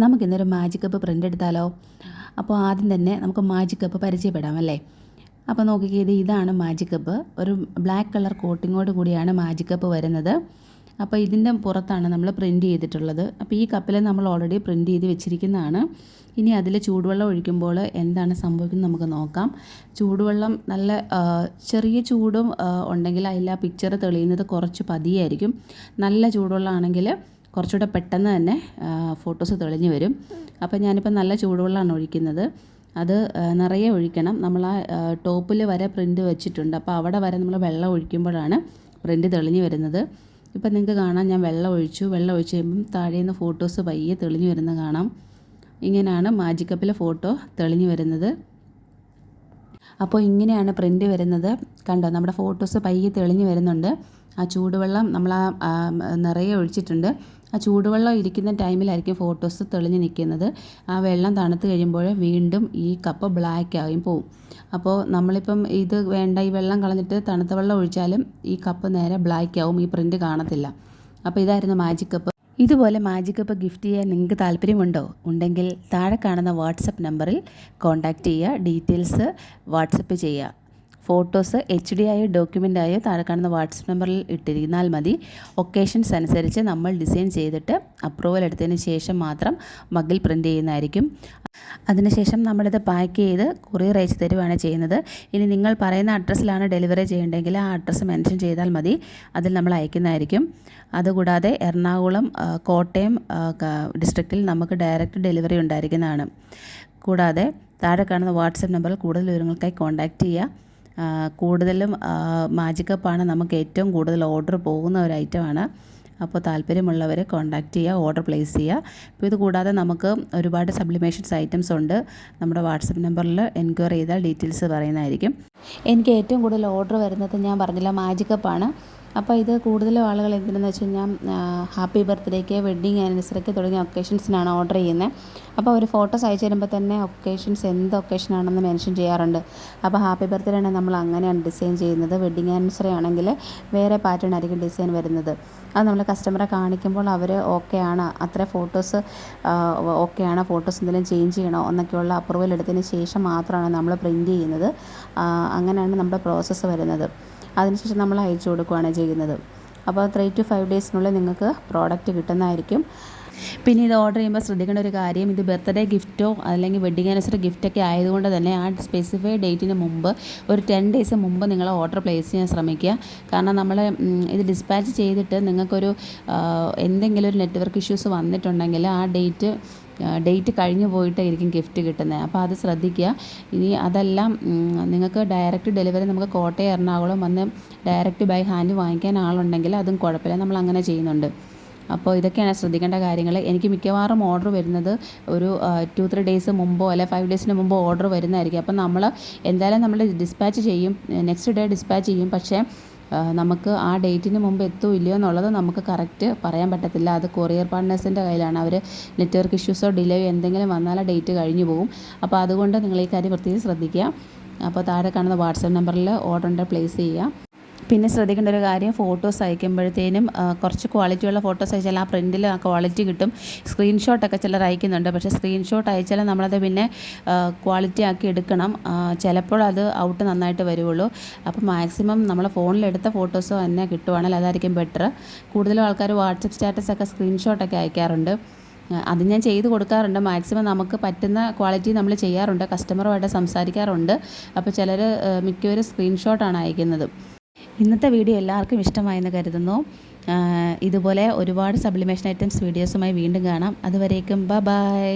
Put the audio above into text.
നമുക്കിന്നൊരു magic cup print എടുത്താലോ? അപ്പോൾ ആദ്യം തന്നെ നമുക്ക് മാജിക് കപ്പ് പരിചയപ്പെടാം അല്ലേ? അപ്പോൾ നോക്കിക്കേ, ഇതാണ് മാജിക് കപ്പ്. ഒരു ബ്ലാക്ക് കളർ കോട്ടിങ്ങോട് കൂടിയാണ് മാജിക് കപ്പ് വരുന്നത്. അപ്പോൾ ഇതിൻ്റെ പുറത്താണ് നമ്മൾ പ്രിൻ്റ് ചെയ്തിട്ടുള്ളത്. അപ്പോൾ ഈ കപ്പിൽ നമ്മൾ ഓൾറെഡി പ്രിൻ്റ് ചെയ്ത് വെച്ചിരിക്കുന്നതാണ്. ഇനി അതിൽ ചൂടുവെള്ളം ഒഴിക്കുമ്പോൾ എന്താണ് സംഭവിക്കുന്നത് നമുക്ക് നോക്കാം. ചൂടുവെള്ളം നല്ല ചെറിയ ചൂടും ഉണ്ടെങ്കിൽ അതിൽ ആ പിക്ചർ തെളിയുന്നത് കുറച്ച് പതിയായിരിക്കും. നല്ല ചൂടുവെള്ളമാണെങ്കിൽ കുറച്ചുകൂടെ പെട്ടെന്ന് തന്നെ ഫോട്ടോസ് തെളിഞ്ഞു വരും. അപ്പോൾ ഞാനിപ്പോൾ നല്ല ചൂടുവെള്ളമാണ് ഒഴിക്കുന്നത്. അത് നിറയെ ഒഴിക്കണം. നമ്മൾ ആ ടോപ്പിൽ വരെ പ്രിൻ്റ് വെച്ചിട്ടുണ്ട്. അപ്പോൾ അവിടെ വരെ നമ്മൾ വെള്ളം ഒഴിക്കുമ്പോഴാണ് പ്രിൻ്റ് തെളിഞ്ഞു വരുന്നത്. ഇപ്പം നിങ്ങൾക്ക് കാണാം, ഞാൻ വെള്ളം ഒഴിച്ച് കഴിയുമ്പം താഴേന്ന് ഫോട്ടോസ് പയ്യെ തെളിഞ്ഞു വരുന്നത് കാണാം. ഇങ്ങനെയാണ് മാജിക് കപ്പിലെ ഫോട്ടോ തെളിഞ്ഞു വരുന്നത്. അപ്പോൾ ഇങ്ങനെയാണ് പ്രിൻ്റ് വരുന്നത്. കണ്ടോ, നമ്മുടെ ഫോട്ടോസ് പയ്യെ തെളിഞ്ഞു വരുന്നുണ്ട്. ആ ചൂടുവെള്ളം നമ്മൾ നിറയെ ഒഴിച്ചിട്ടുണ്ട്. ആ ചൂടുവെള്ളം ഇരിക്കുന്ന ടൈമിലായിരിക്കും ഫോട്ടോസ് തെളിഞ്ഞ് നിൽക്കുന്നത്. ആ വെള്ളം തണുത്ത് കഴിയുമ്പോൾ വീണ്ടും ഈ കപ്പ് ബ്ലാക്ക് ആയും പോവും. അപ്പോൾ നമ്മളിപ്പം ഇത് വേണ്ട, ഈ വെള്ളം കളഞ്ഞിട്ട് തണുത്ത വെള്ളം ഒഴിച്ചാലും ഈ കപ്പ് നേരെ ബ്ലാക്ക് ആവും, ഈ പ്രിൻ്റ് കാണത്തില്ല. അപ്പോൾ ഇതായിരുന്നു മാജിക് കപ്പ്. ഇതുപോലെ മാജിക് കപ്പ് ഗിഫ്റ്റ് ചെയ്യാൻ നിങ്ങൾക്ക് താല്പര്യമുണ്ടോ? ഉണ്ടെങ്കിൽ താഴെ കാണുന്ന വാട്സപ്പ് നമ്പറിൽ കോൺടാക്റ്റ് ചെയ്യുക. ഡീറ്റെയിൽസ് വാട്സപ്പ് ചെയ്യുക. ഫോട്ടോസ് HD ആയോ ഡോക്യുമെൻ്റ് ആയോ താഴെ കാണുന്ന വാട്സപ്പ് നമ്പറിൽ ഇട്ടിരുന്നാൽ മതി. ഒക്കേഷൻസ് അനുസരിച്ച് നമ്മൾ ഡിസൈൻ ചെയ്തിട്ട് അപ്രൂവൽ എടുത്തതിന് ശേഷം മാത്രം മഗ്ഗിൽ പ്രിൻ്റ് ചെയ്യുന്നതായിരിക്കും. അതിനുശേഷം നമ്മളിത് പാക്ക് ചെയ്ത് കൊറിയർ അയച്ച് തരുവാണ് ചെയ്യുന്നത്. ഇനി നിങ്ങൾ പറയുന്ന അഡ്രസ്സിലാണ് ഡെലിവറി ചെയ്യേണ്ടതെങ്കിൽ ആ അഡ്രസ്സ് മെൻഷൻ ചെയ്താൽ മതി, അതിൽ നമ്മൾ അയക്കുന്നതായിരിക്കും. അതുകൂടാതെ എറണാകുളം, കോട്ടയം ഡിസ്ട്രിക്റ്റിൽ നമുക്ക് ഡയറക്റ്റ് ഡെലിവറി ഉണ്ടായിരിക്കുന്നതാണ്. കൂടാതെ താഴെ കാണുന്ന വാട്സപ്പ് നമ്പറിൽ കൂടുതൽ വിവരങ്ങൾക്കായി കോൺടാക്റ്റ് ചെയ്യുക. കൂടുതലും മാജിക് കപ്പാണ് നമുക്ക് ഏറ്റവും കൂടുതൽ ഓർഡർ പോകുന്ന ഒരു ഐറ്റമാണ്. അപ്പോൾ താല്പര്യമുള്ളവർ കോൺടാക്റ്റ് ചെയ്യുക, ഓർഡർ പ്ലേസ് ചെയ്യുക. അപ്പോൾ ഇത് കൂടാതെ നമുക്ക് ഒരുപാട് സബ്ലിമേഷൻസ് ഐറ്റംസ് ഉണ്ട്. നമ്മുടെ വാട്സപ്പ് നമ്പറിൽ എൻക്വയറി ചെയ്താൽ ഡീറ്റെയിൽസ് പറയുന്നതായിരിക്കും. എനിക്ക് ഏറ്റവും കൂടുതൽ ഓർഡർ വരുന്നത് ഞാൻ പറഞ്ഞില്ല, മാജിക് കപ്പാണ്. അപ്പോൾ ഇത് കൂടുതലും ആളുകൾ എന്തിനെന്ന് വെച്ച് കഴിഞ്ഞാൽ ഹാപ്പി ബർത്ത്ഡേക്ക്, വെഡ്ഡിങ് ആനിവേഴ്സറിക്ക് തുടങ്ങിയ ഒക്കേഷൻസിനാണ് ഓർഡർ ചെയ്യുന്നത്. അപ്പോൾ അവർ ഫോട്ടോസ് അയച്ചു തരുമ്പോൾ തന്നെ ഒക്കേഷൻസ് എന്ത് ഒക്കേഷനാണെന്ന് മെൻഷൻ ചെയ്യാറുണ്ട്. അപ്പോൾ ഹാപ്പി ബർത്ത്ഡേ ആണെങ്കിൽ നമ്മൾ അങ്ങനെയാണ് ഡിസൈൻ ചെയ്യുന്നത്. വെഡ്ഡിങ് ആനിവേഴ്സറി ആണെങ്കിൽ വേറെ പാറ്റേൺ ആയിരിക്കും ഡിസൈൻ വരുന്നത്. അത് നമ്മൾ കസ്റ്റമറെ കാണിക്കുമ്പോൾ അവർ ഓക്കെ ആണ്, അത്ര ഫോട്ടോസ് ഓക്കെ ആണ്, ഫോട്ടോസ് എന്തെങ്കിലും ചേഞ്ച് ചെയ്യണോ എന്നൊക്കെയുള്ള അപ്രൂവൽ എടുത്തതിന് ശേഷം മാത്രമാണ് നമ്മൾ പ്രിൻ്റ് ചെയ്യുന്നത്. അങ്ങനെയാണ് നമ്മുടെ പ്രോസസ്സ് വരുന്നത്. അതിനുശേഷം നമ്മൾ അയച്ചു കൊടുക്കുകയാണ് ചെയ്യുന്നത്. അപ്പോൾ 3 to 5 ഡേയ്സിനുള്ളിൽ നിങ്ങൾക്ക് പ്രോഡക്റ്റ് കിട്ടുന്നതായിരിക്കും. പിന്നെ ഇത് ഓർഡർ ചെയ്യുമ്പോൾ ശ്രദ്ധിക്കേണ്ട ഒരു കാര്യം, ഇത് ബർത്ത്ഡേ ഗിഫ്റ്റോ അല്ലെങ്കിൽ വെഡ്ഡിങ് ആനിവേഴ്സറി ഗിഫ്റ്റൊക്കെ ആയതുകൊണ്ട് തന്നെ ആ സ്പെസിഫൈഡ് ഡേറ്റിന് മുമ്പ് ഒരു 10 ഡേയ്സ് മുമ്പ് നിങ്ങൾ ഓർഡർ പ്ലേസ് ചെയ്യാൻ ശ്രമിക്കുക. കാരണം നമ്മൾ ഇത് ഡിസ്പാച്ച് ചെയ്തിട്ട് നിങ്ങൾക്കൊരു എന്തെങ്കിലും ഒരു നെറ്റ്വർക്ക് ഇഷ്യൂസ് വന്നിട്ടുണ്ടെങ്കിൽ ആ ഡേറ്റ് കഴിഞ്ഞ് പോയിട്ടായിരിക്കും ഗിഫ്റ്റ് കിട്ടുന്നത്. അപ്പോൾ അത് ശ്രദ്ധിക്കുക. ഇനി അതെല്ലാം നിങ്ങൾക്ക് ഡയറക്റ്റ് ഡെലിവറി നമുക്ക് കോട്ടയം, എറണാകുളം വന്ന് ഡയറക്റ്റ് ബൈ ഹാൻഡ് വാങ്ങിക്കാൻ ആളുണ്ടെങ്കിൽ അതും കുഴപ്പമില്ല, നമ്മൾ അങ്ങനെ ചെയ്യുന്നുണ്ട്. അപ്പോൾ ഇതൊക്കെയാണ് ശ്രദ്ധിക്കേണ്ട കാര്യങ്ങൾ. എനിക്ക് മിക്കവാറും ഓർഡർ വരുന്നത് ഒരു 2-3 ഡേയ്സ് മുമ്പോ അല്ലെ 5 ഡേയ്സിന് മുമ്പോ ഓർഡർ വരുന്നതായിരിക്കും. അപ്പം നമ്മൾ എന്തായാലും നമ്മൾ ഡിസ്പാച്ച് ചെയ്യും, നെക്സ്റ്റ് ഡേ ഡിസ്പാച്ച് ചെയ്യും. പക്ഷേ നമുക്ക് ആ ഡേറ്റിന് മുമ്പ് എത്തുമോ ഇല്ലയോ എന്നുള്ളത് നമുക്ക് കറക്റ്റ് പറയാൻ പറ്റത്തില്ല. അത് കൊറിയർ പാർട്ട്നേഴ്സിൻ്റെ കയ്യിലാണ്. അവർ നെറ്റ്വർക്ക് ഇഷ്യൂസോ ഡിലേയോ എന്തെങ്കിലും വന്നാൽ ആ ഡേറ്റ് കഴിഞ്ഞു പോകും. അപ്പോൾ അതുകൊണ്ട് നിങ്ങൾ ഈ കാര്യം പ്രത്യേകം ശ്രദ്ധിക്കുക. അപ്പോൾ താഴെ കാണുന്ന വാട്സപ്പ് നമ്പറിൽ ഓർഡർ പ്ലേസ് ചെയ്യുക. പിന്നെ ശ്രദ്ധിക്കേണ്ട ഒരു കാര്യം, ഫോട്ടോസ് അയക്കുമ്പോഴത്തേനും കുറച്ച് ക്വാളിറ്റിയുള്ള ഫോട്ടോസ് അയച്ചാൽ ആ പ്രിൻറ്റിൽ ആ ക്വാളിറ്റി കിട്ടും. സ്ക്രീൻഷോട്ടൊക്കെ ചിലർ അയക്കുന്നുണ്ട്, പക്ഷേ സ്ക്രീൻഷോട്ട് അയച്ചാൽ നമ്മളത് പിന്നെ ക്വാളിറ്റി ആക്കി എടുക്കണം. ചിലപ്പോൾ അത് ഔട്ട് നന്നായിട്ട് വരുള്ളൂ. അപ്പോൾ മാക്സിമം നമ്മൾ ഫോണിലെടുത്ത ഫോട്ടോസോ തന്നെ കിട്ടുവാണെങ്കിൽ അതായിരിക്കും ബെറ്റർ. കൂടുതലും ആൾക്കാർ വാട്സപ്പ് സ്റ്റാറ്റസൊക്കെ സ്ക്രീൻഷോട്ടൊക്കെ അയക്കാറുണ്ട്. അത് ഞാൻ ചെയ്ത് കൊടുക്കാറുണ്ട്. മാക്സിമം നമുക്ക് പറ്റുന്ന ക്വാളിറ്റി നമ്മൾ ചെയ്യാറുണ്ട്, കസ്റ്റമറുമായിട്ട് സംസാരിക്കാറുണ്ട്. അപ്പോൾ ചിലർ മിക്കവരും സ്ക്രീൻഷോട്ടാണ് അയക്കുന്നത്. ഇന്നത്തെ വീഡിയോ എല്ലാവർക്കും ഇഷ്ടമായെന്ന് കരുതുന്നു. ഇതുപോലെ ഒരുപാട് സബ്ലിമേഷൻ ഐറ്റംസ് വീഡിയോസുമായി വീണ്ടും കാണാം. അതുവരേക്കും ബൈ.